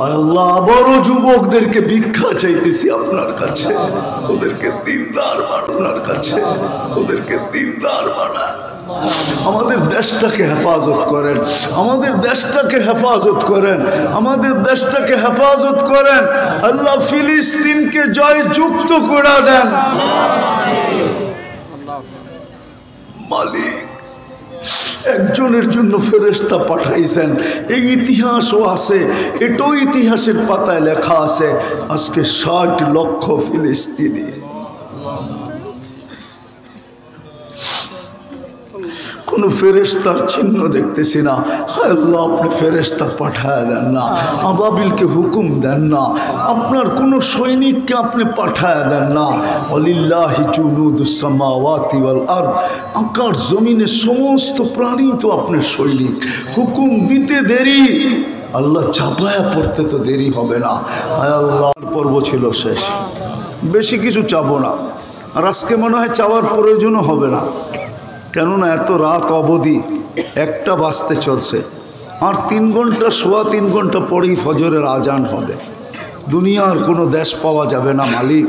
আল্লাহ বড় যুবকদেরকে ভিক্ষা চাইতেছি আপনার কাছে, ওদেরকে দিনদার বানানোর কাছে, ওদেরকে দিনদার বানান। আমাদের দেশটাকে হেফাজত করেন, আমাদের দেশটাকে হেফাজত করেন, আমাদের দেশটাকে হেফাজত করেন। আল্লাহ ফিলিস্তিনকে জয়যুক্ত করে দেন। মালিক একজনের জন্য ফেরেশতা পাঠাইছেন, এই ইতিহাসও আছে, এটাও ইতিহাসের পাতায় লেখা আছে। আজকে ৬০ লক্ষ ফিলিস্তিনি, কোনো ফেরেশতার চিহ্ন দেখতেছি না। হায় আল্লাহ, আপনি ফেরেশতা পাঠায় দেন না, আবাবিলকে হুকুম দেন না, আপনার কোনো সৈনিককে আপনি পাঠায় দেন না। ওয়ালিল্লাহি জুনুদুস সামাওয়াতি ওয়াল আরদ, আকাশ জমিনের সমস্ত প্রাণী তো আপনার সৈনিক। হুকুম দিতে দেরি, আল্লাহ চাপায়া পড়তে তো দেরি হবে না। হায় আল্লাহ, পর্ব ছিল শেষ, বেশি কিছু চাবো না, আর আজকে মনে হয় চাওয়ার প্রয়োজনও হবে না। কেননা এত রাত অবধি ১টা বাজতে চলছে, আর ৩ ঘন্টা, সোয়া ৩ ঘন্টা পরেই ফজরের আজান হবে। দুনিয়ার কোনো দেশ পাওয়া যাবে না মালিক,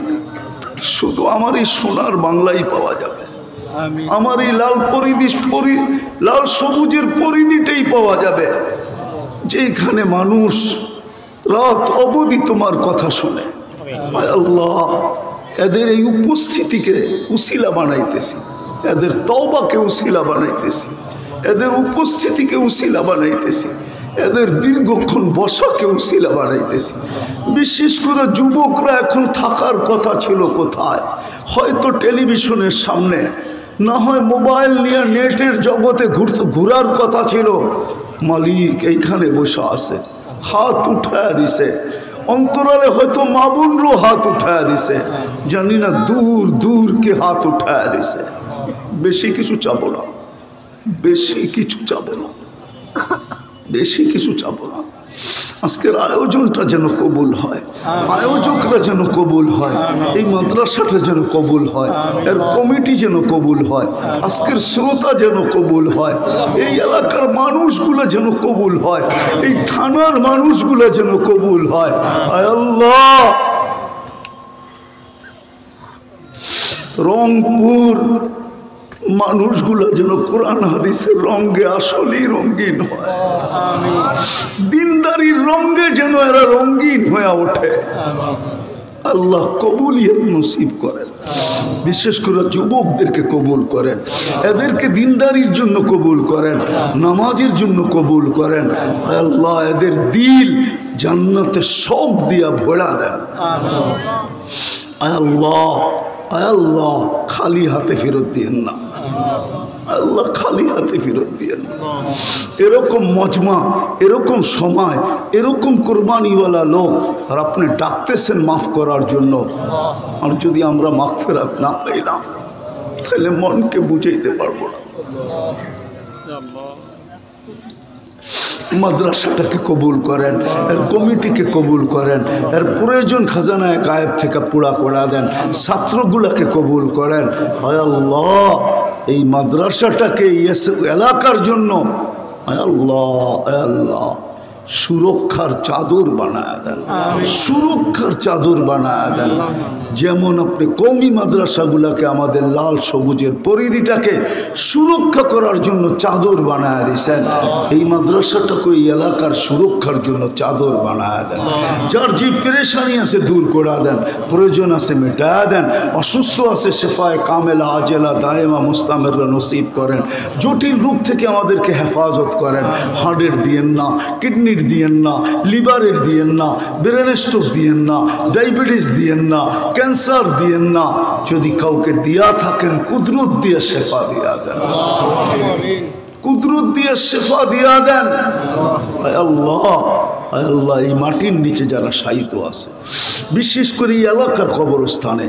শুধু আমার এই সোনার বাংলাই পাওয়া যাবে। আমার এই লাল লাল সবুজের পরিধিটাই পাওয়া যাবে, যেখানে মানুষ রাত অবধি তোমার কথা শুনে। আল্লাহ, এদের এই উপস্থিতিকে উসিলা বানাইতেছি, এদের তওবাকে উসিলা বানাইতেছি, এদের উপস্থিতিকে উসিলা বানাইতেছি, এদের দীর্ঘক্ষণ বসাকে উসিলা বানাইতেছি। বিশেষ করে যুবকরা এখন থাকার কথা ছিল কোথায়? হয়তো টেলিভিশনের সামনে, না হয় মোবাইল নিয়ে নেটের জগতে ঘুরার কথা ছিল। মালিক এইখানে বসে আছে, হাত উঠায়া দিছে। অন্তরালে হয়তো মা বোনরও হাত উঠায়া দিছে, জানি না দূর দূর কে হাত উঠায়া দিছে। বেশি কিছু চাবো না, বেশি কিছু চাবো না, বেশি কিছু চাবো না। আজকের আয়োজনটা যেন কবুল হয়, আয়োজকরা যেন কবুল হয়, এই মাদ্রাসাটা যেন কবুল হয়, এর কমিটি যেন কবুল হয়, আজকের শ্রোতা যেন কবুল হয়, এই এলাকার মানুষগুলো যেন কবুল হয়, এই থানার মানুষগুলো যেন কবুল হয়। আয় আল্লাহ, রংপুর মানুষগুলো যেন কোরআন হাদিসের রঙে আসলেই রঙিন হয়, দিনদারির রঙে যেন এরা রঙিন হয়ে ওঠে। আল্লাহ কবুলিয়ত নসিব করেন, বিশেষ করে যুবকদেরকে কবুল করেন, এদেরকে দিনদারির জন্য কবুল করেন, নামাজের জন্য কবুল করেন। আল্লাহ এদের দিল জান্নাতের শৌক দিয়া ভরা দেন। আল্লাহ, আল্লাহ খালি হাতে ফেরত দিয়েন না, আল্লাহ খালি হাতে ফেরত দিয়েন। এরকম মজমা, এরকম সময়, এরকম কোরবানিওয়ালা লোক, আর আপনি ডাকতেছেন মাফ করার জন্য। আর যদি আমরা মাগফিরাত না পাইলাম, তাহলে মনকে বুঝাইতে পারবো না। মাদ্রাসাটাকে কবুল করেন, এর কমিটিকে কবুল করেন, এর প্রয়োজন খাজানায় গায়েব থেকে পুরা করে দেন, ছাত্রগুলাকে কবুল করেন। আয় আল্লাহ, এই মাদ্রাসাটাকে এলাকার জন্য আয় আল্লাহ, আয় আল্লাহ সুরক্ষার চাদর বানায় দেন, সুরক্ষার চাদর বানায় দেন। যেমন আপনি কওমি মাদ্রাসাগুলোকে, আমাদের লাল সবুজের পরিধিটাকে সুরক্ষা করার জন্য চাদর বানায় দিয়েছেন, এই মাদ্রাসাটাকে এই এলাকার সুরক্ষার জন্য চাদর বানায় দেন। যার যে পেরেশানি আছে দূর করে দেন, প্রয়োজন আছে মেটায় দেন, অসুস্থ আছে শেফায়ে কামেলা আজেলা দায়েমা মুস্তামেররা নসিব করেন। জটিল রোগ থেকে আমাদেরকে হেফাজত করেন। হার্টের দিয়েন না, কিডনির দিয়েন না, লিভারের দিয়েন না, ব্রেন স্ট্রোক দিয়েন না, ডায়াবেটিস দিয়েন না, ক্যান্সার দিয়েন না। যদি কাউকে দিয়া থাকেন কুদরত দিয়ে শেফা দিয়া দেন, কুদরত দিয়ে শেফা দিয়া দেন। আল্লাহ, আল্লাহ এই মাটির নিচে যারা শায়িত আছে, বিশেষ করে এই এলাকার কবরস্থানে,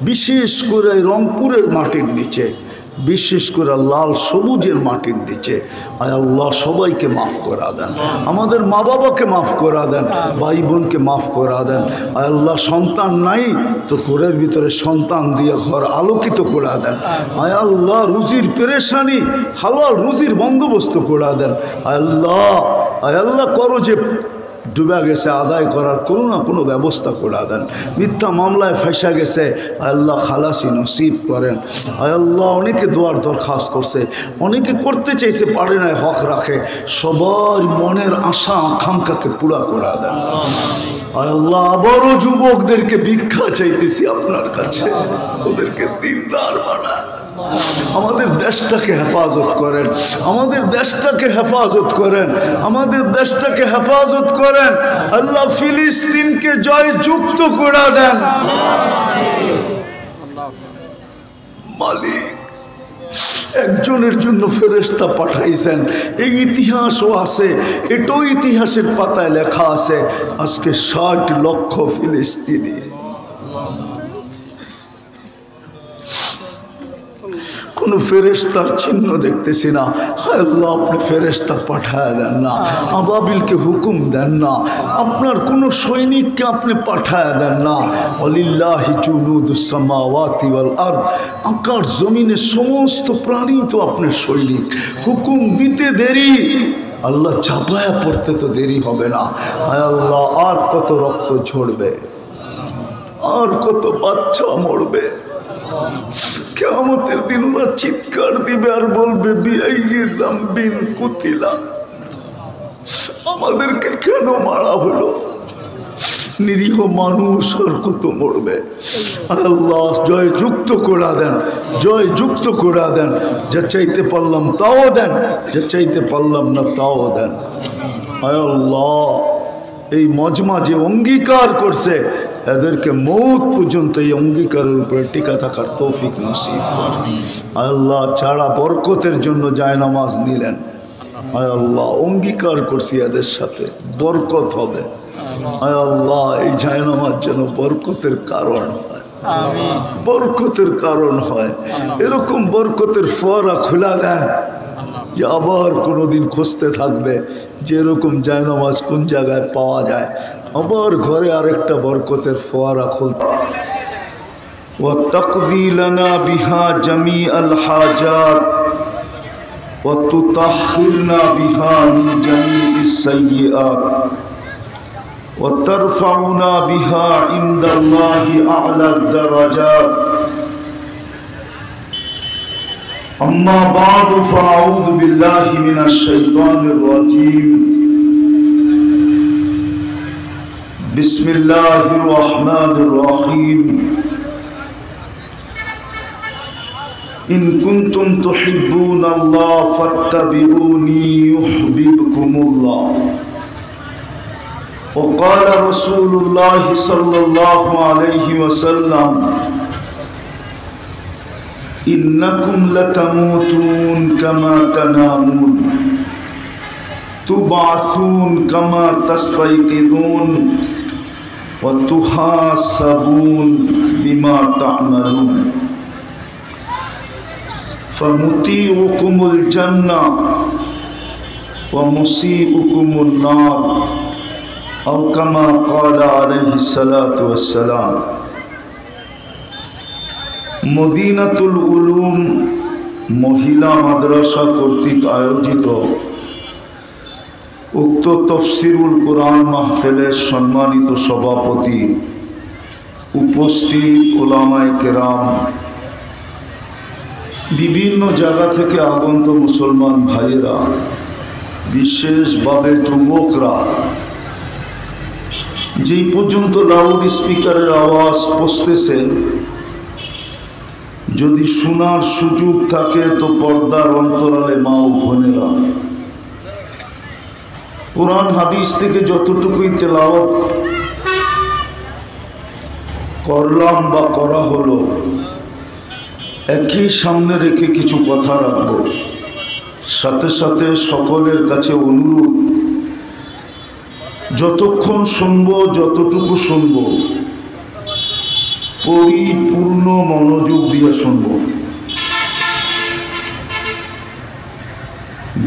বিশেষ করে রংপুরের মাটির নিচে, বিশেষ করে লাল সবুজের মাটির নিচে, আয় আল্লাহ সবাইকে মাফ করা দেন। আমাদের মা বাবাকে মাফ করা দেন, ভাই বোনকে মাফ করা দেন। আয় আল্লাহ সন্তান নাই তো ঘরের ভিতরে সন্তান দিয়ে ঘর আলোকিত করে দেন। আয় আল্লাহ রুজির পেরেশানি, হালাল রুজির বন্দোবস্ত করে দেন। আয় আল্লাহ, আয় আল্লাহ করো যে ডুবে গেছে আদায় করার কোনো না কোনো ব্যবস্থা করে দেন। মিথ্যা মামলায় ফেঁসে গেছে, আল্লাহ খালাসি নসিব করেন। আল্লাহ অনেকে দোয়ার দরখাস্ত করছে, অনেকে করতে চাইছে পারে না, হক রাখে। সবার মনের আশা আকাঙ্ক্ষাকে পুরা করে দেন। আল্লাহ আবারও যুবকদেরকে ভিক্ষা চাইতেছি আপনার কাছে, ওদেরকে দিনদার বানান। আমাদের দেশটাকে হেফাজত করেন, আমাদের দেশটাকে হেফাজত করেন, আমাদের দেশটাকে হেফাজত করেন। আল্লাহ ফিলিস্তিনকে জয়যুক্ত করে দেন। মালিক একজনের জন্য ফেরেশতা পাঠাইছেন, এই ইতিহাসও আছে, এটাও ইতিহাসের পাতায় লেখা আছে। আজকে ৬০ লক্ষ ফিলিস্তিনি, কোনো ফেরেশতার চিহ্ন দেখতেছি না। হায় আল্লাহ, আপনি ফেরেশতা পাঠায় দেন না, আবাবিলকে হুকুম দেন না, আপনার কোনো সৈনিককে আপনি পাঠায় দেন না। ওয়ালিল্লাহি জুনুদুস সামাওয়াতি ওয়াল আরদ, আকাশ জমিনের সমস্ত প্রাণী তো আপনার সৈনিক। হুকুম দিতে দেরি, আল্লাহ চাপায়া পড়তে তো দেরি হবে না। হায় আল্লাহ, আর কত রক্ত ঝরবে, আর কত বাচ্চা মরবে। কিয়ামতের দিন ওরা চিৎকার দিবে আর বলবে বিআইয়ি যামবিন কুতিলা, আমাদেরকে কেন মারা হলো। নিরীহ মানুষ আর কত মরবে। আল্লাহ জয়যুক্ত করে দেন, জয়যুক্ত করে দেন। যা চাইতে পারলাম তাও দেন, যা চাইতে পারলাম না তাও দেন। আল্লাহ এই মজমা যে অঙ্গীকার করছে, এদেরকে মৌত পর্যন্ত এই অঙ্গীকারের উপরে টিকা থাকার তৌফিক নসিব করেন। আল্লাহ ছাড়া বরকতের জন্য জায়নামাজ নিলেন। আল্লাহ অঙ্গীকার করছি এদের সাথে বরকত হবে। আল্লাহ এই জায়নামাজ যেন বরকতের কারণ হয়, বরকতের কারণ হয়। এরকম বরকতের ফোয়ারা খোলা দেন যে আবার কোনোদিন খুঁজতে থাকবে যে এরকম জায়নামাজ কোন জায়গায় পাওয়া যায়। আবার ঘরে আরেকটা বরকতের ফোয়ারা খুলতে। ওয়াতাকদি লানা বিহা জামিআল হাজাত ওয়া তুতাহহিরনা বিহা মিন জামিইস সাইয়্যাত ওয়া তারফাউনা বিহা ইনদাল্লাহি আ'লা আদ-দারাজাত। أما بعد فأعوذ بالله من الشيطان الرجيم. بسم الله الرحمن الرحيم. إن كنتم تحبون الله فاتبعوني يحببكم الله. وقال رسول الله صلى الله عليه وسلم إنكم لتموتون كما تنامون تبعثون كما تستيقظون وتحاسبون بما تعملون فمطيعكم الجنة ومسيئكم النار أو كما قال عليه الصلاة والسلام. মদিনাতুল উলুম মহিলা মাদ্রাসা কর্তৃক আয়োজিত উক্ত তাফসীরুল কোরআন মাহফিলের সম্মানিত সভাপতি, উপস্থিত উলামায়ে কেরাম, বিভিন্ন জায়গা থেকে আগত মুসলমান ভাইয়েরা, বিশেষভাবে যুবকরা, যেই পর্যন্ত লাউড স্পিকারের আওয়াজ পৌঁছতেছে, যদি শোনার সুযোগ থাকে তো পর্দার অন্তরালে মা ও বোনেরা, কোরআন হাদিস থেকে যতটুকুই তেলাওয়াত করলাম বা করা হলো, একই সামনে রেখে কিছু কথা রাখব। সাথে সাথে সকলের কাছে অনুরোধ, যতক্ষণ শুনবো, যতটুকু শুনবো, পরিপূর্ণ মনোযোগ দিয়ে শুনব।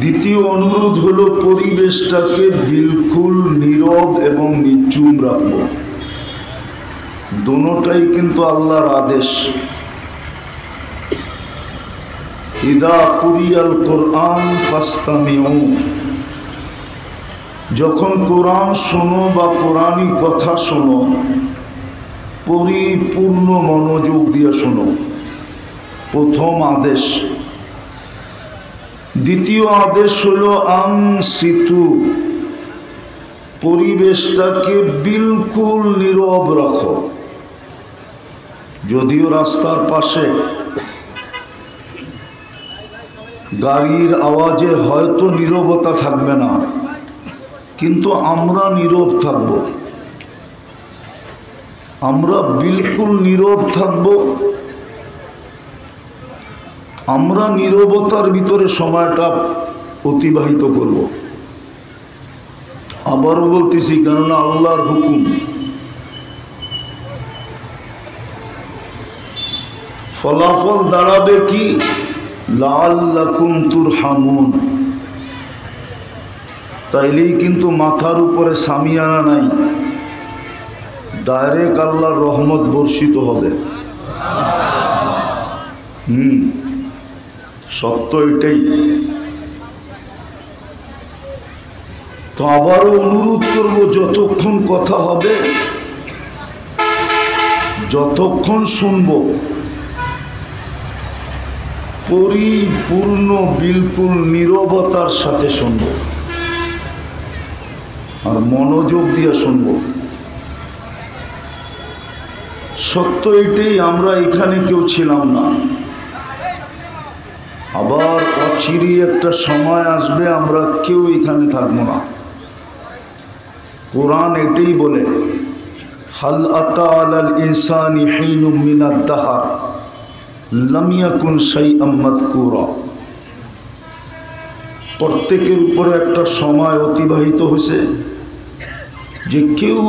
দ্বিতীয় অনুরোধ হলো পরিবেশটাকে বিলকুল নীরব এবং নির্জুম রাখব। দোনোটাই কিন্তু আল্লাহর আদেশ। ইদা কুরিয়াল কোরআন ফাসতামিউ, যখন কোরআন শোনো বা কোরআনী কথা শোনো, পরিপূর্ণ মনোযোগ দিয়ে শোনো। প্রথম আদেশ। দ্বিতীয় আদেশ হলো আনসিতু, পরিবেশটাকে বিলকুল নীরব রাখো। যদিও রাস্তার পাশে গাড়ির আওয়াজে হয়তো নীরবতা থাকবে না, কিন্তু আমরা নীরব থাকব। আমরা বিলকুল নীরব থাকব। আমরা নীরবতার ভিতরে সময়টা অতিবাহিত করব। আবারও বলতেছি, কেননা আল্লাহর হুকুম। ফলাফল দাঁড়াবে কি? লাআল্লাকুম তুরহামুন। তাইলেই কিন্তু মাথার উপরে সামিয়ানা নাই, ডাইরেক্ট আল্লাহর রহমত বর্ষিত হবে। সত্য এটাই। তো আবারও অনুরোধ করব, যতক্ষণ কথা হবে, যতক্ষণ শুনব, পরিপূর্ণ বিলকুল নীরবতার সাথে শুনব আর মনোযোগ দিয়ে শুনব। সত্য এটাই, আমরা এখানে কেউ ছিলাম না। আবার অচিরেই একটা সময় আসবে আমরা কেউ এখানে থাকবো না। কোরআন এটাই বলে, হাল আতা আলাল ইনসানি হিনুম মিনাদ দাহর লাম ইয়াকুন শাইআম মাযকুরা। প্রত্যেকের উপরে একটা সময় অতিবাহিত হয়েছে যে কেউ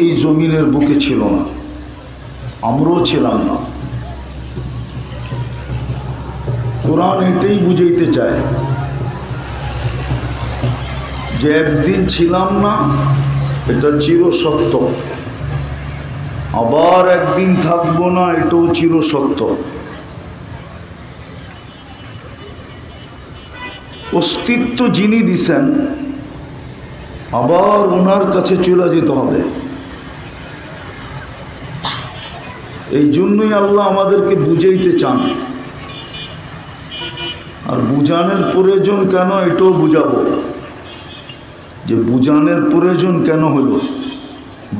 এই জমিনের বুকে ছিল না, আমরাও ছিলাম না। কোরআন এটাই বুঝাইতে চায় যে একদিন ছিলাম না, এটা চিরসত্য। আবার একদিন থাকবো না, এটাও চিরসত্য। অস্তিত্ব যিনি দিছেন, আবার ওনার কাছে চলে যেতে হবে। এই জন্যই আল্লাহ আমাদেরকে বুঝাইতে চান। আর বুঝানোর প্রয়োজন কেন, এটাও বুঝাবো যে বুঝানোর প্রয়োজন কেন হলো।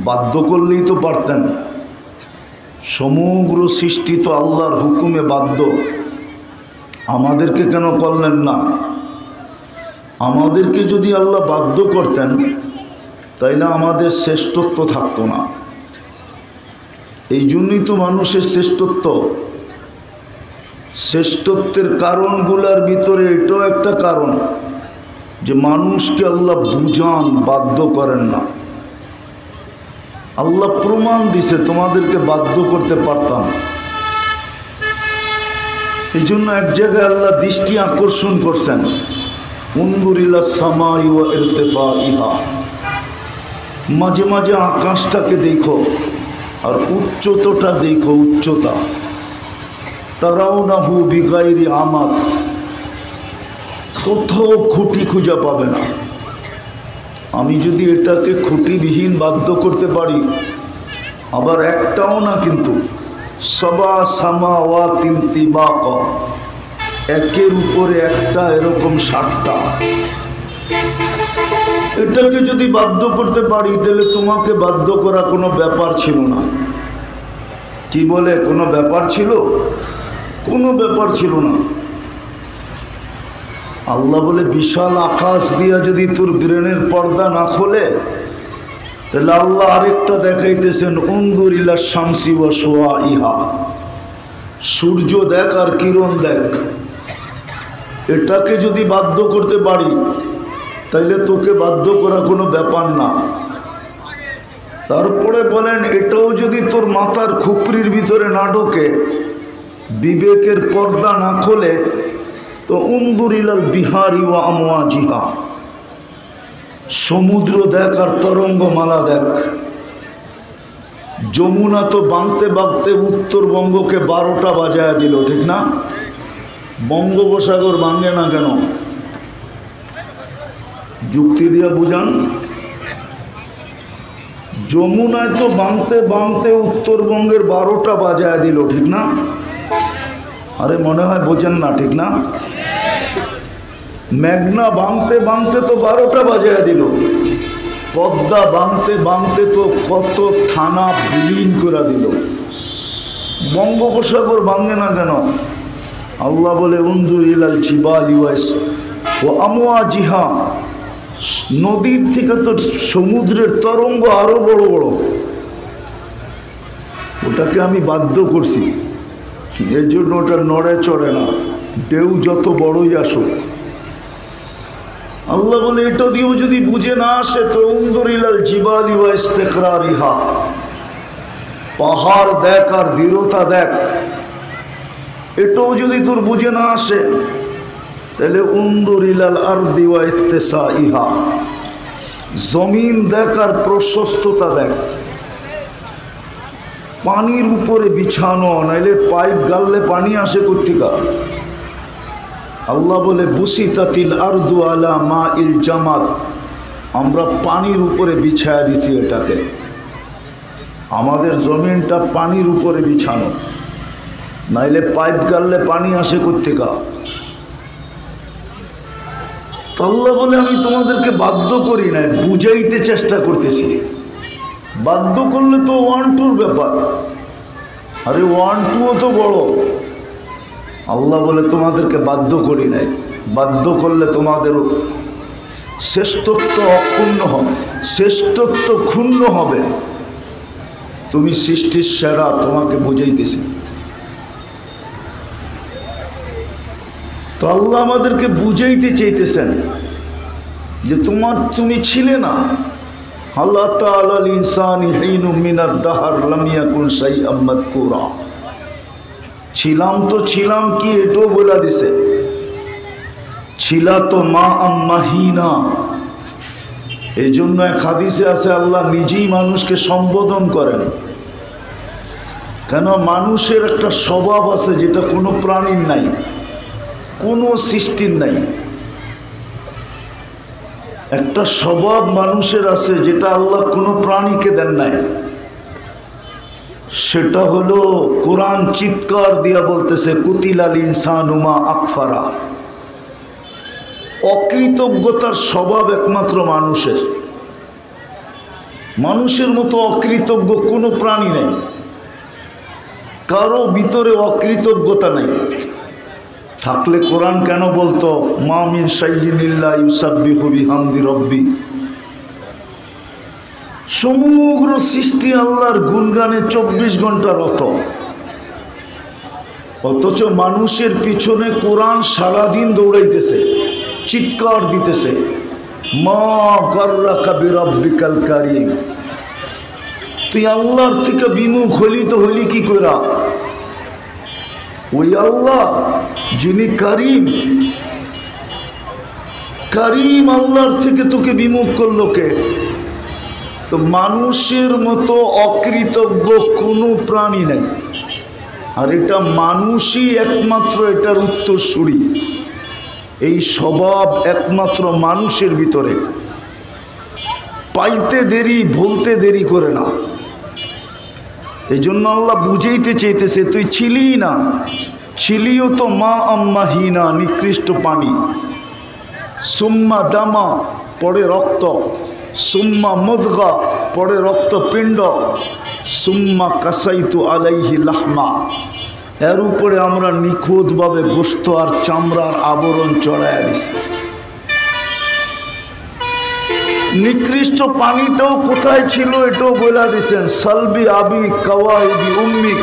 বাধ্য করলেই তো পারতেন। সমগ্র সৃষ্টি তো আল্লাহর হুকুমে বাধ্য, আমাদেরকে কেন করলেন না? আমাদেরকে যদি আল্লাহ বাধ্য করতেন, তাইলে আমাদের শ্রেষ্ঠত্ব থাকতো না। এই জন্যই তো মানুষের শ্রেষ্ঠত্ব। শ্রেষ্ঠত্বের কারণগুলোর ভিতরে এটাও একটা কারণ যে মানুষকে আল্লাহ বুঝান, বাধ্য করেন না। আল্লাহ প্রমাণ দিছে, তোমাদেরকে বাধ্য করতে পারতাম। এই জন্য এক জায়গায় আল্লাহ দৃষ্টি আকর্ষণ করছেন, উনজুর ইলা সামাই ওয়া ইরতিফাইহা। মাঝে মাঝে আকাশটাকে দেখো আর উচ্চতাটা দেখো, উচ্চতা। তারাউনাহু বিগাইরি আমাদ, কোথাও খুঁটি খুঁজে পাবে না। আমি যদি এটাকে খুঁটিবিহীন বাধ্য করতে পারি, আবার একটাও না কিন্তু সাবা সামাওয়াতিন তিবাকা, একের উপরে একটা, এরকম 7টা। এটাকে যদি বাধ্য করতে পারি, তাহলে তোমাকে বাধ্য করা কোনো ব্যাপার ছিল না। কি বলে, কোনো ব্যাপার ছিল? কোনো ব্যাপার ছিল না। আল্লাহ বলে, বিশাল আকাশ দিয়া যদি তোর ব্রেনের পর্দা না খোলে, তাহলে আল্লাহ আরেকটা দেখাইতেছেন, উনজুর ইলা শামসি ওয়া শুআইহা। সূর্য দেখ আর কিরণ দেখ। এটাকে যদি বাধ্য করতে পারি, তাইলে তোকে বাধ্য করা কোনো ব্যাপার না। তারপরে বলেন, এটাও যদি তোর মাথার খুপরির ভিতরে না ঢোকে, বিবেকের পর্দা না খোলে, তো উনজুর ইলাল বিহারি ওয়া আমওয়াজিহা। সমুদ্র দেখ আর তরঙ্গমালা দেখ। যমুনা তো বাঁধতে বাঁধতে উত্তরবঙ্গকে 12টা বাজায়া দিল, ঠিক না? বঙ্গোপসাগর ভাঙে না কেন? যুক্তি দিয়ে বুঝান। যমুনায় তো বাঁধতে বাঁধতে উত্তরবঙ্গের 12টা বাজায় দিল, ঠিক না? আরে মনে হয় বোঝেন না, ঠিক না? মেঘনা বাঁধতে বাঁধতে তো 12টা বাজায় দিল। পদ্মা বাঁধতে বাঁধতে তো কত থানা বিলীন করে দিল। বঙ্গোপসাগর ভাঙে না কেন? আল্লাহ বলে উনজুর ইলাল জিবালি ওয়া আমওয়াজিহা, নদীর থেকে তো সমুদ্রের তরঙ্গ আরো বড় বড়। ওটাকে আমি বাধ্য করছি, এর জন্য ওটা নড়ে চড়ে না, ঢেউ যত বড়ই আসুক। আল্লাহ বলে এটা দিয়েও যদি বুঝে না আসে তো উনজুর ইলাল জিবালি ওয়া ইস্তিকরারিহা, পাহাড় দেখ আর দৃঢ়তা দেখ। এটাও যদি তোর বুঝে না আসে তাহলে উনজুর ইলাল আরদি ওয়া ইত্তিসাইহা, জমিন দেখ আর প্রশস্ততা দেখ। পানির উপরে বিছানো, নাইলে পাইপ গাললে পানি আসে কোত্থেকা? আল্লাহ বলে বুসিতাতিল আরদু আলা মাইল জামাত, আমরা পানির উপরে বিছায়া দিছি এটাকে। আমাদের জমিনটা পানির উপরে বিছানো, নাইলে পাইপ গাললে পানি আসে কোত্থেকা? আল্লাহ বলে আমি তোমাদেরকে বাধ্য করি না, বুঝাইতে চেষ্টা করতেছি। বাধ্য করলে তো 1-2 ব্যাপার, আরে 1-2 তো বড়। আল্লাহ বলে তোমাদেরকে বাধ্য করি নাই, বাধ্য করলে তোমাদের শ্রেষ্ঠত্ব অক্ষুণ্ণ হবে, শ্রেষ্ঠত্ব ক্ষুণ্ণ হবে। তুমি সৃষ্টির সেরা, তোমাকে বুঝাইতেছি। তো আল্লাহ আমাদেরকে বুঝাইতে চাইতেছেন যে তুমি ছিলে না। আল্লাহ তাআলা আল ইনসানি হিনুম মিনাদ দাহর লাম ইয়াকুন শাইআম মাযকুরা, ছিলাম তো ছিলাম কি এটাও বলে দিছে। ছিলা তো মা আম্মাহিনা, এই জন্য এক হাদিসে আছে আল্লাহ নিজেই মানুষকে সম্বোধন করেন। কেন? মানুষের একটা স্বভাব আছে যেটা কোনো প্রাণীর নাই, কোনো সৃষ্টির নাই। একটা স্বভাব মানুষের আছে যেটা আল্লাহ কোনো প্রাণীকে দেন নাই। সেটা হলো কোরআন চিৎকার দিয়া বলতেছে কুতিলাল ইনসানু মা আকফারা। অকৃতজ্ঞতার স্বভাব একমাত্র মানুষের। মানুষের মতো অকৃতজ্ঞ কোনো প্রাণী নেই, কারো ভিতরে অকৃতজ্ঞতা নেই। থাকলে কোরআন কেন বলতো মা মিন শাইইন ইল্লা ইউসাব্বিহু বিহামদি রাব্বি? সমগ্র সৃষ্টি আল্লাহর গুণগানে 24 ঘন্টা রত। অথচ মানুষের পিছনে কোরআন সারাদিন দৌড়াইতেছে, চিৎকার দিতেছে মা গাররাকা বিরাব্বিকাল কারীম। তুই আল্লাহর থেকে বিমুখ হলি তো হলি কি কইরা? ওই আল্লাহ যিনি কারীম, কারীম আল্লাহর থেকে তোকে বিমুখ করলো কে? তো মানুষের মতো অকৃতজ্ঞ কোনো প্রাণী নাই। আর এটা মানুষই একমাত্র এটার উত্তরসূরি। এই স্বভাব একমাত্র মানুষের ভিতরে। পাইতে দেরি, ভুলতে দেরি করে না। এই জন্য আল্লাহ বুঝাইতে চাইতেছে তুই ছিলি না, ছিলিও তো মা আম্মাহিনা, নিকৃষ্ট পানি। সুম্মা দামা, পরে রক্ত। সুম্মা মুদগা, পরে রক্তপিণ্ড। সুম্মা কাসাইতু আলাইহি লাহমা, এর উপরে আমরা নিখুঁতভাবে গোশত আর চামড়ার আবরণ চড়াইয়া দিছি। নিকৃষ্ট পানিটাও কোথায় ছিল এটাও বলে দিছেন। সালবি আবি কাওয়াইদি উম্মি,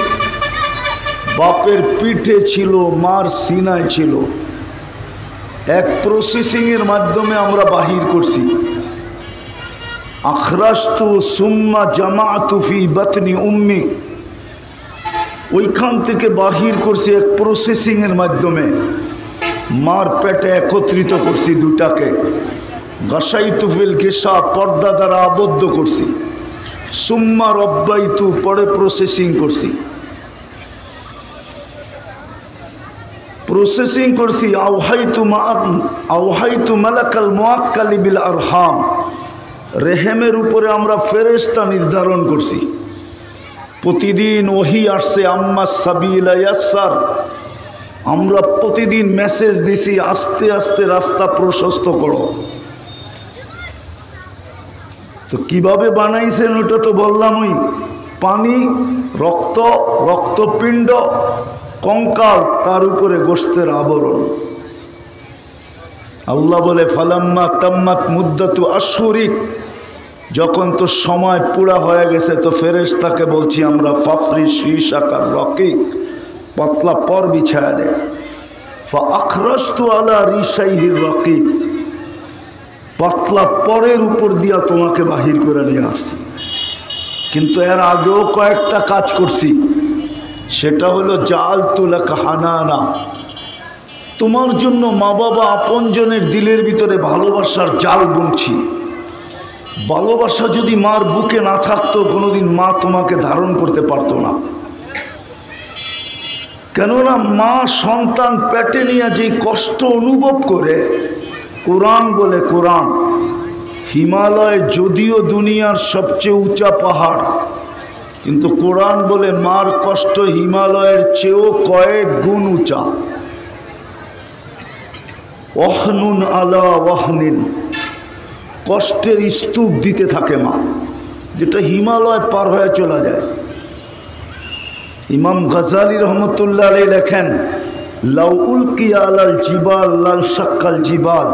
বাপের পিঠে ছিল, মার সিনায় ছিল। এক প্রসেসিংয়ের মাধ্যমে আমরা বাহির করছি। আখরাজতু সুম্মা জামাআতু ফি বাতনি উম্মি, ওইখান থেকে বাহির করছি এক প্রসেসিংয়ের মাধ্যমে। মার পেটে একত্রিত করছি দুটাকে। গাসাইতু ফিল গিসা, পর্দা দ্বারা আবদ্ধ করছি। সুম্মা রব্বাইতু, পরে প্রসেসিং করছি। প্রসেসিং করছি। আওহাইতু মালাকাল মুআক্কালি বিল আরহাম, রেহেমের উপরে আমরা ফেরেশতা নির্ধারণ করছি। প্রতিদিন ওহী আসছে আম্মা সাবিলা ইয়াসসার, আমরা প্রতিদিন মেসেজ দিছি আস্তে আস্তে রাস্তা প্রশস্ত করো। তো কিভাবে বানাইছেন ওটা তো বললামই, পানি, রক্ত, রক্তপিণ্ড, কঙ্কাল, তার উপরে গোশতের আবরণ। আল্লাহ বলে ফালাম্মা তাম্মাত মুদ্দাতু আশহুরিক, যখন তো সময় পুরা হয়ে গেছে তো ফেরেশতাকে বলছি আমরা ফাফরিশ রিশাকার রকিক, পাতলা পর বিছায়া দে। ফাআখরাজতু আলা রিশাইহির রকিক, পাতলা পরের উপর দিয়া তোমাকে বাহির করে নিয়ে আসছি। কিন্তু এর আগেও কয়েকটা কাজ করছি, সেটা হলো জাআলতু লাকা হানানা, তোমার জন্য মা বাবা আপনজনের দিলের ভিতরে ভালোবাসার জাল বুনছি। ভালোবাসা যদি মার বুকে না থাকতো কোনোদিন মা তোমাকে ধারণ করতে পারতো না। কেননা মা সন্তান পেটে নিয়ে যে কষ্ট অনুভব করে, কোরআন বলে, কোরআন হিমালয় যদিও দুনিয়ার সবচেয়ে উঁচা পাহাড়, কিন্তু কোরআন বলে মার কষ্ট হিমালয়ের চেয়েও কয়েক গুণ উঁচা। ওহনুন আলা ওহনিন, কষ্টের স্তূপ দিতে থাকে মা, যেটা হিমালয় পার হয়ে চলা যায়। ইমাম গাজালি রহমতুল্লাহ আলাইহি লেখেন, লাউ উলকিয়া আলাল জিবাল লাল শাক্কাল জিবাল,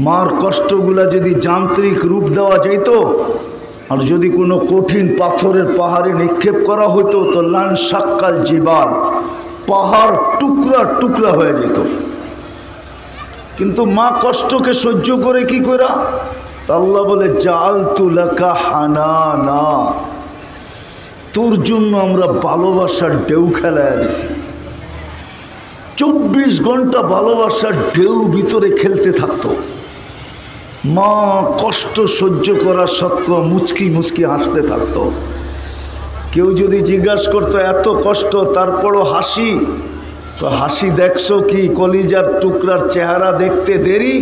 মার কষ্টগুলা যদি যান্ত্রিক রূপ দেওয়া যেত আর যদি কোনো কঠিন পাথরের পাহাড়ে নিক্ষেপ করা হতো তো লান শাক্কাল জিবাল, পাহাড় টুকরা টুকরা হয়ে যেত। কিন্তু মা কষ্টকে সহ্য করে কি করা? আল্লাহ বলে জাআলতু লাকা হানানা, তোর জন্য আমরা ভালোবাসার ঢেউ খেলায় দিছি। 24 ঘন্টা ভালোবাসার ঢেউ ভিতরে খেলতে থাকতো। মা কষ্ট সহ্য করা সত্ত্বেও মুচকি মুচকি হাসতে থাকতো। কেউ যদি জিজ্ঞাসা করতো এত কষ্ট তারপরও হাসি, তো হাসি দেখছো কি? কলিজার টুকরার চেহারা দেখতে দেরি,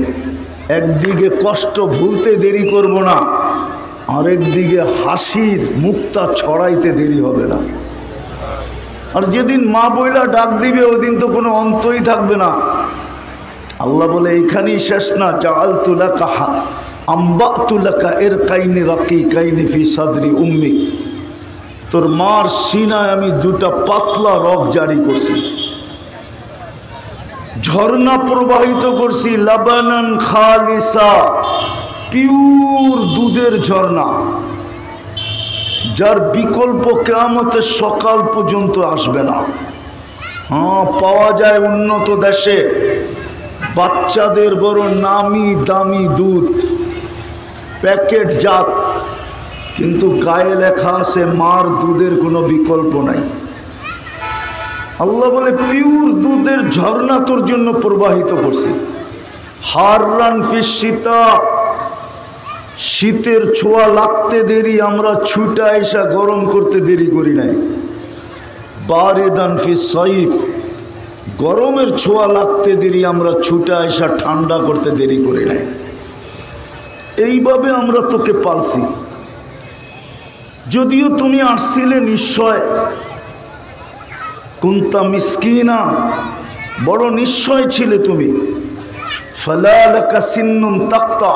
একদিকে কষ্ট ভুলতে দেরি করব না, আরেকদিকে হাসির মুক্তা ছড়াইতে দেরি হবে না। আর যেদিন মা বইলা ডাক দিবে ওই দিন তো কোনো অন্তই থাকবে না। আল্লাহ বলে এইখানেই শেষ না, জাআলতু লাকা আম্বাতু লাকা ইরকাইনি রাকিকাইনি ফি সাদরি উম্মিক, তোর মার সিনায় আমি দুটা পাতলা রগ জারি করছি, ঝর্ণা প্রবাহিত করছি, লাবানান খালিসা, পিওর দুধের ঝর্ণা, যার বিকল্প কিয়ামতের সকাল পর্যন্ত আসবে না। হ্যাঁ, পাওয়া যায় উন্নত দেশে বাচ্চাদের বড় নামি দামি দুধ, প্যাকেট জাত, কিন্তু গায়ে লেখা আছে মার দুধের কোনো বিকল্প নাই। আল্লাহ বলে পিওর দুধের ঝর্ণা তোর জন্য প্রবাহিত করছি। হাররান ফিস শীতা, শীতের ছোঁয়া লাগতে দেরি, আমরা ছুটা এসা গরম করতে দেরি করি নাই। বারিদান ফিস সাইফ, গরমের ছোঁয়া লাগতে দেরি, আমরা ছুটা এসা ঠান্ডা করতে দেরি করি নাই। এইভাবে আমরা তোকে পালছি। যদিও তুমি আসছিলে নিশ্চয়, কুন্তা মিসকিনা, বড় নিশ্চয় ছিলে তুমি। ফালা লাকা সিন্নুন তাক্তা,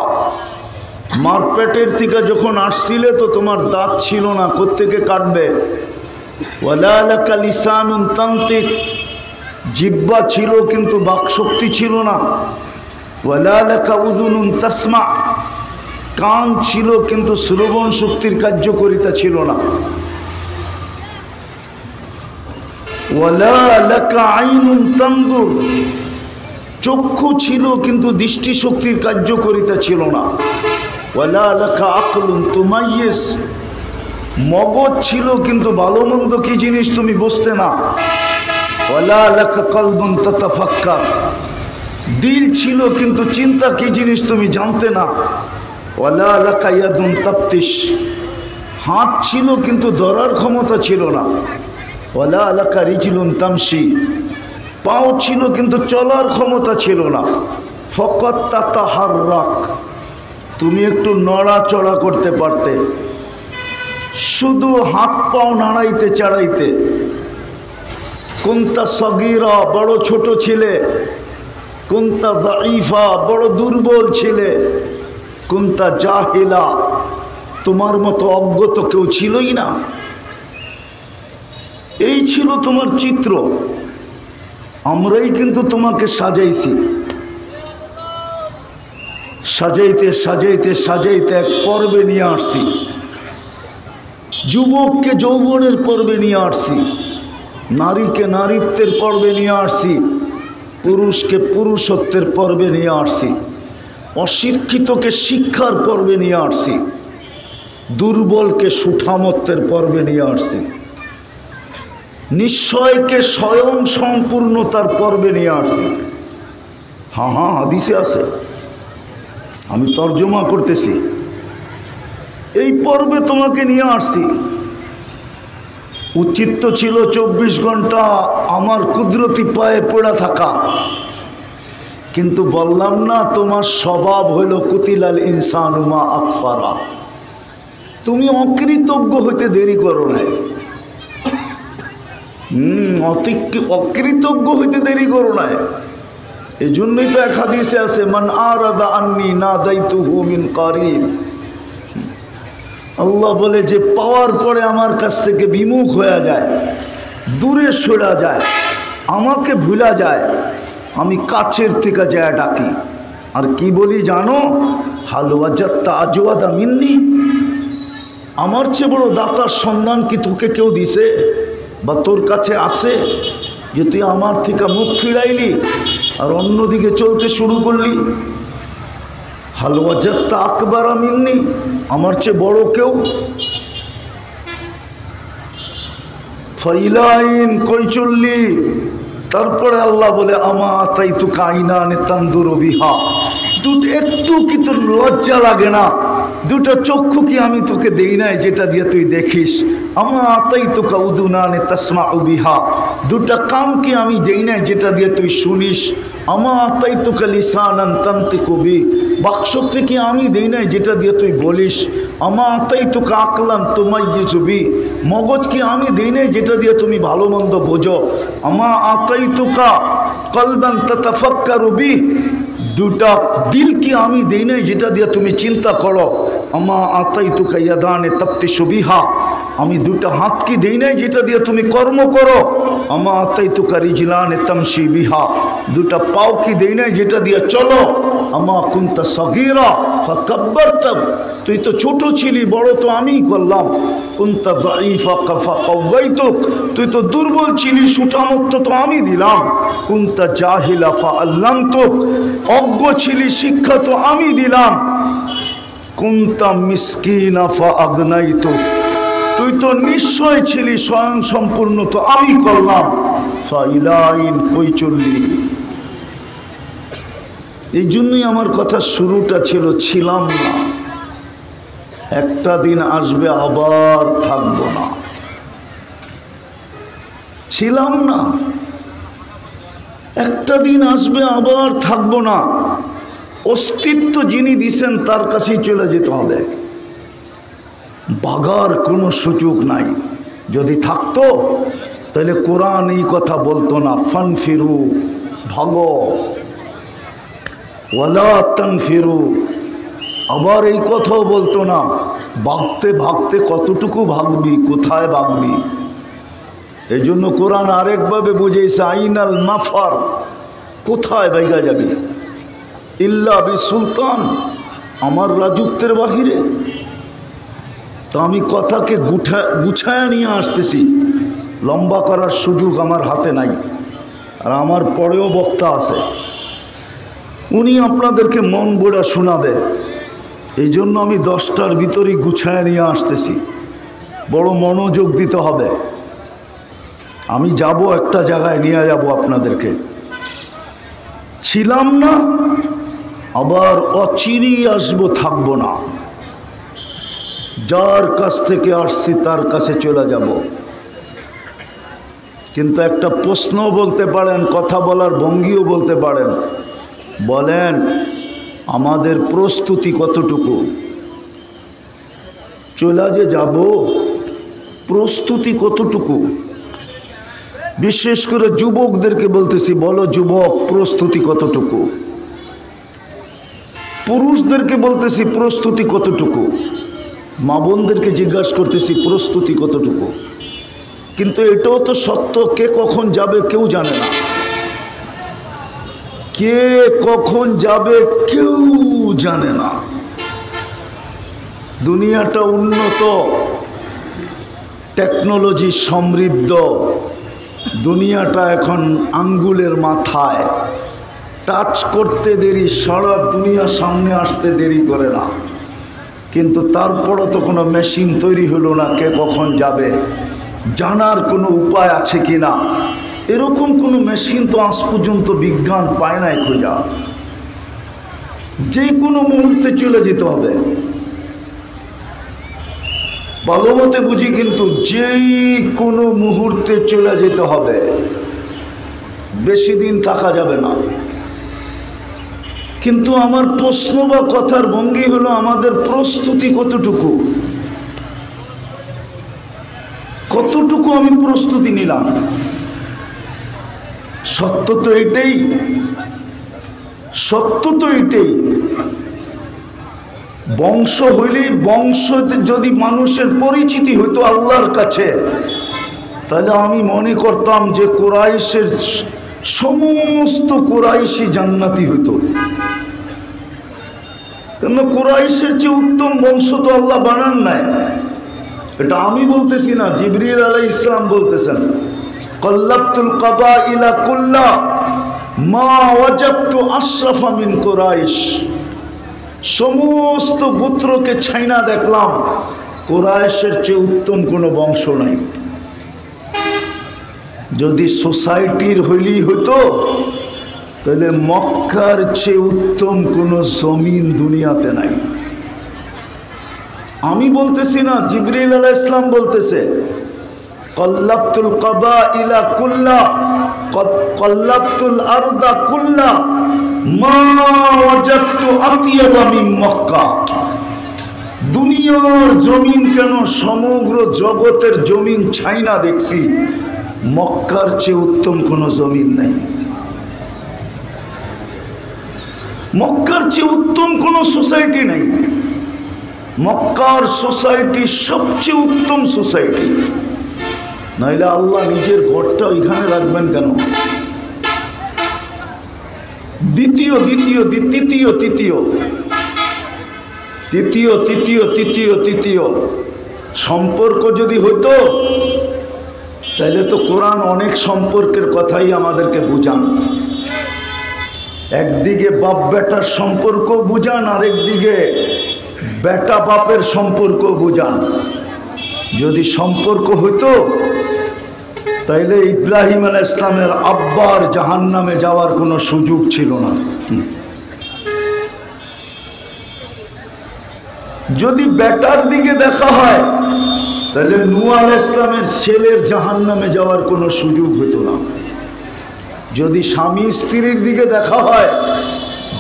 মার পেটের থেকে যখন আসছিলে তো তোমার দাঁত ছিল না, কোত্থেকে কাটবে। ওয়ালা লাকা লিসানুন তান্তিক, জিহ্বা ছিল কিন্তু বাকশক্তি ছিল না। ওয়ালা লাকা উযুনুন তাসমা, কান ছিল কিন্তু শ্রবণ শক্তির কার্যকারিতা ছিল না। ওয়ালা লাকা আইনুন তানদুর, চক্ষু ছিল কিন্তু দৃষ্টিশক্তির কার্যকারিতা ছিল না। ওয়ালা লাকা আকলুন তুমাইয়িজ, মগজ ছিল কিন্তু ভালো মন্দ কি জিনিস তুমি বুঝতে না। ওয়ালা লাকা কলবুন তাতাফাক্কার, দিল ছিল কিন্তু চিন্তা কি জিনিস তুমি জানতে না। ওয়ালা লাকা ইয়াদুন তাফতিশ, হাত ছিল কিন্তু ধরার ক্ষমতা ছিল না। ওয়ালা লাকা রিজলুন তামশি, পাও ছিল কিন্তু চলার ক্ষমতা ছিল না। ফাকাত তাতাহাররাক, তুমি একটু নড়াচড়া করতে পারতে, শুধু হাত পাও নাড়াইতে চাড়াইতে। কুনতা সগীরা, বড় ছোট ছিলে। কুনতা দাঈফা, বড় দুর্বল ছিলে। কুনতা জাহিলা, তোমার মতো অজ্ঞ তো কেউ ছিলই না। এই ছিল তোমার চিত্র। আমরাই কিন্তু তোমাকে সাজাইছি। সাজাইতে সাজাইতে সাজাইতে এক পর্বে নিয়ে আসছি। যুবককে যৌবনের পর্বে নিয়ে আসছি, নারীকে নারীত্বের পর্বে নিয়ে আসছি, পুরুষকে পুরুষত্বের পর্বে নিয়ে আসছি, অশিক্ষিতকে শিক্ষার পর্বে নিয়ে আসছি, দুর্বলকে সুঠামত্বের পর্বে নিয়ে আসছি, নিশ্চয়কে স্বয়ং সম্পূর্ণতার পর্বে নিয়ে আসছি। হ্যাঁ হ্যাঁ, হাদিসে আছে, আমি তর্জমা করতেছি। এই পর্বে তোমাকে নিয়ে আসছি। উচিত তো ছিল 24 ঘন্টা আমার কুদরতি পায়ে পড়ে থাকা, কিন্তু বললাম না তোমার স্বভাব হইল কুতিলাল ইনসানু মা আকফারা। তুমি অকৃতজ্ঞ হইতে দেরি করো নাই। অকৃতজ্ঞ হইতে দেরি করো নাই। এই জন্যই তো এক হাদিসে আছে, মান আরাদা আন্নি নাদাইতুহু মিন কারিব। আল্লাহ বলে যে পাওয়ার পরে আমার কাছ থেকে বিমুখ হয়ে যায়, দূরে সরে যায়, আমাকে ভুলা যায়, আমি কাছের থেকে যায় ডাকি। আর কি বলি জানো? হাল ওয়াজাত্তা আজওয়াদা মিন্নি, আমার চেয়ে বড় দাতার সন্ধান কি তোকে কেউ দিছে বা তোর কাছে আসে যে তুই আমার থেকে মুখ ফিরাইলি আর অন্যদিকে চলতে শুরু করলি? হাল ওয়াজাত্তা আকবারা মিন্নি, আমার চেয়ে বড় কেউ? ফাইলাইন, কই চললি? তারপরে আল্লাহ বলে আমা তাই তু কাইনানে তান্দুর বিহা, একটু কি তোর লজ্জা লাগে না? দুটো চক্ষু কি আমি তোকে দেই নাই যেটা দিয়ে তুই দেখিস? আমা তাই তু কাউদুনানে তাসমা বিহা, দুটা কান কি আমি দেই নাই যেটা দিয়ে তুই শুনিস? আমা তাই তু কালিসানান তান্তিকু বি, বাকশক্তি কি আমি দেই নাই যেটা দিয়ে তুই বলিস? আমা তাই তু আকলান তুমাইয়িজু বি, মগজ কি আমি দেই নাই যেটা দিয়ে তুমি ভালো মন্দ বোঝো? আমা আতাই তুকা কলবান তাতাফাক্কারু বি, দুটা দিল কি আমি দেই নাই যেটা দিয়ে তুমি চিন্তা করো? আমা আতাই তুকা ইয়াদানে তাফতিশু বিহা, আমি দুটা হাত কি দেই নাই যেটা দিয়ে তুমি কর্ম করো? আমা আতাই তুকা রিজলানে তামশি বিহা, দুটা পাও কি দেই নাই যেটা দিয়ে চলো? আমা কুনতা সগীরা ফাকাব্বারতা, তুই তো ছোট ছিলি, বড় তো আমিই করলাম। কুনতা দাঈফা ফাকাওয়াইতুক, তুই তো দুর্বল ছিলি, সুঠামত্ব তো আমি দিলাম। কুনতা জাহিলা ফাআল্লামতুক, অজ্ঞ ছিলি, শিক্ষা তো আমি দিলাম। কুনতা মিসকিনা ফাআগনাইতুক, তুই তো নিশ্চয় ছিলি, স্বয়ং সম্পূর্ণ তো আমি করলাম। ফাইলাইন, কই চললি? এই জন্যই আমার কথা শুরুটা ছিল ছিলাম না, একটা দিন আসবে আবার থাকবো না। ছিলাম না, একটা দিন আসবে আবার থাকবো না। অস্তিত্ব যিনি দিছেন তার কাছেই চলে যেতে হবে, ভাগার কোনো সুযোগ নাই। যদি থাকতো তাহলে কোরআন এই কথা বলতো না, ফানফিরু, ভাগো, ওয়ালা তানফিরু, আবার এই কথাও বলতো না, ভাগতে ভাগতে কতটুকু ভাগবি, কোথায় ভাগবি। এই জন্য কোরআন আরেকভাবে বুঝেছে, আইনাল মাফার, কোথায় বাইগা যাবি? ইল্লা বি সুলতান, আমার রাজত্বের বাহিরে। তো আমি কথাকে গুছায়া নিয়ে আসতেছি, লম্বা করার সুযোগ আমার হাতে নাই। আর আমার পরেও বক্তা আছে, উনি আপনাদেরকে মন বড়া শোনাবে। এই জন্য আমি 10টার ভিতরেই গুছায় নিয়ে আসতেছি, বড় মনোযোগ দিতে হবে। আমি যাব একটা জায়গায়, নিয়ে যাব আপনাদেরকে। ছিলাম না, আবার অচিরেই আসবো, থাকবো না। যার কাছ থেকে আসছি তার কাছে চলে যাব। কিন্তু একটা প্রশ্ন বলতে পারেন, কথা বলার ভঙ্গিও বলতে পারেন, বলেন আমাদের প্রস্তুতি কতটুকু? চলে যে যাব, প্রস্তুতি কতটুকু? বিশেষ করে যুবকদেরকে বলতেছি, বলো যুবক, প্রস্তুতি কতটুকু? পুরুষদেরকে বলতেছি, প্রস্তুতি কতটুকু? মা বোনদেরকে জিজ্ঞাসা করতেছি, প্রস্তুতি কতটুকু? কিন্তু এটাও তো সত্য, কে কখন যাবে কেউ জানে না। কে কখন যাবে কেউ জানে না। দুনিয়াটা উন্নত, টেকনোলজি সমৃদ্ধ, দুনিয়াটা এখন আঙ্গুলের মাথায়, টাচ করতে দেরি, সারা দুনিয়া সামনে আসতে দেরি করে না। কিন্তু তারপরও তো কোনো মেশিন তৈরি হলো না কে কখন যাবে, জানার কোনো উপায় আছে কি না। এরকম কোনো মেশিন তো আজ পর্যন্ত বিজ্ঞান পায় নাই খোঁজা। যে কোনো মুহূর্তে চলে যেতে হবে, ভালো মতে বুঝি, কিন্তু যেই কোনো মুহূর্তে চলে যেতে হবে, বেশি দিন থাকা যাবে না। কিন্তু আমার প্রশ্ন বা কথার ভঙ্গি হলো, আমাদের প্রস্তুতি কতটুকু? কতটুকু আমি প্রস্তুতি নিলাম? সত্য তো এটাই, সত্য তো এটাই। বংশ হইলেই, বংশ যদি মানুষের পরিচিতি হইতো আল্লাহর কাছে, তাহলে আমি মনে করতাম যে কুরাইশের সমস্ত কুরাইশি জান্নাতি হইতো। কেন, কুরাইশের চেয়ে উত্তম বংশ তো আল্লাহ বানান নাই। এটা আমি বলতেছি না, জিবরিল আলাইহিস সালাম বলতেছেন, কল্লাবতুল কাবাইলা কুল্লা মা ওয়াজাদতু আশরাফা মিন কুরাইশ। সমস্ত গোত্রকে ছাইনা দেখলাম, কুরাইশের চেয়ে উত্তম কোনো বংশ নাই। যদি সোসাইটির হইলেই হতো, তাহলে মক্কার চেয়ে উত্তম কোনো জমিন দুনিয়াতে নাই। আমি বলতেছি না, জিবরিল আলাইহিস সালাম বলতেছে, কল্লাবতুল কাবাইলা কুল্লা কল্লাবতুল আরদা কুল্লা মা ওয়াজাদতু আতিয়াবা মিন মক্কা। দুনিয়ার জমিন কেন, সমগ্র জগতের জমিন ছাইনা দেখছি, মক্কার চেয়ে উত্তম কোনো জমিন নাই। মক্কার চেয়ে উত্তম কোনো সোসাইটি নাই। মক্কার সোসাইটি সবচেয়ে উত্তম সোসাইটি। নাইলে আল্লাহ নিজের ঘরটা ওইখানে রাখবেন কেন? দ্বিতীয় দ্বিতীয় তৃতীয় তৃতীয় তৃতীয় তৃতীয় তৃতীয় তৃতীয় সম্পর্ক যদি হইতো, তাহলে তো কোরআন অনেক সম্পর্কের কথাই আমাদেরকে বুঝান। একদিকে বাপ বেটার সম্পর্ক বুঝান, আরেকদিকে বেটা বাপের সম্পর্ক বুঝান। যদি সম্পর্ক হইতো, তাইলে ইব্রাহিম আলাইহিস সালামের আব্বার জাহান্নামে যাওয়ার কোনো সুযোগ ছিল না। যদি বেটার দিকে দেখা হয়, তাহলে নূহ আলাইহিস সালামের ছেলের জাহান্নামে যাওয়ার কোনো সুযোগ হতো না। যদি স্বামী স্ত্রীর দিকে দেখা হয়,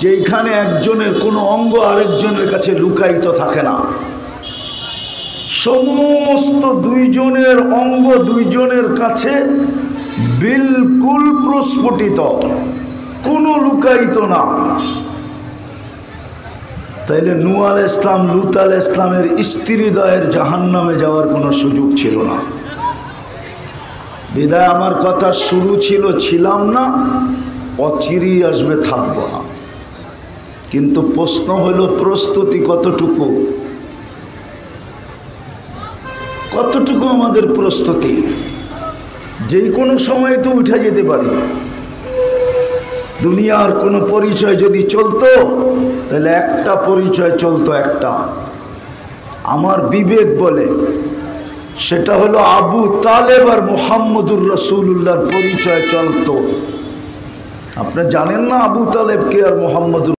যেখানে একজনের কোনো অঙ্গ আরেকজনের কাছে লুকায়িত থাকে না, সমস্ত দুইজনের অঙ্গ দুইজনের কাছে বিলকুল প্রস্ফুটিত, কোনো লুকায়িত না, তাইলে নূহ আলাইহিস সালাম লূত আলাইহিস সালামের স্ত্রীদ্বয়ের জাহান্নামে যাওয়ার কোনো সুযোগ ছিল না। বিদায় আমার কথা শুরু ছিল, ছিলাম না, অচিরেই আসবে, থাকবো না। কিন্তু প্রশ্ন হলো, প্রস্তুতি কতটুকু? কতটুকু আমাদের প্রস্তুতি? যেই কোনো সময় তো উঠে যেতে পারি। দুনিয়ার কোনো পরিচয় যদি চলতো, তাহলে একটা পরিচয় চলতো, একটা আমার বিবেক বলে, সেটা হলো আবু তালেব আর মুহাম্মদুর রাসূলুল্লাহর পরিচয় চলতো। আপনারা জানেন না আবু তালেব কে আর মুহাম্মদুর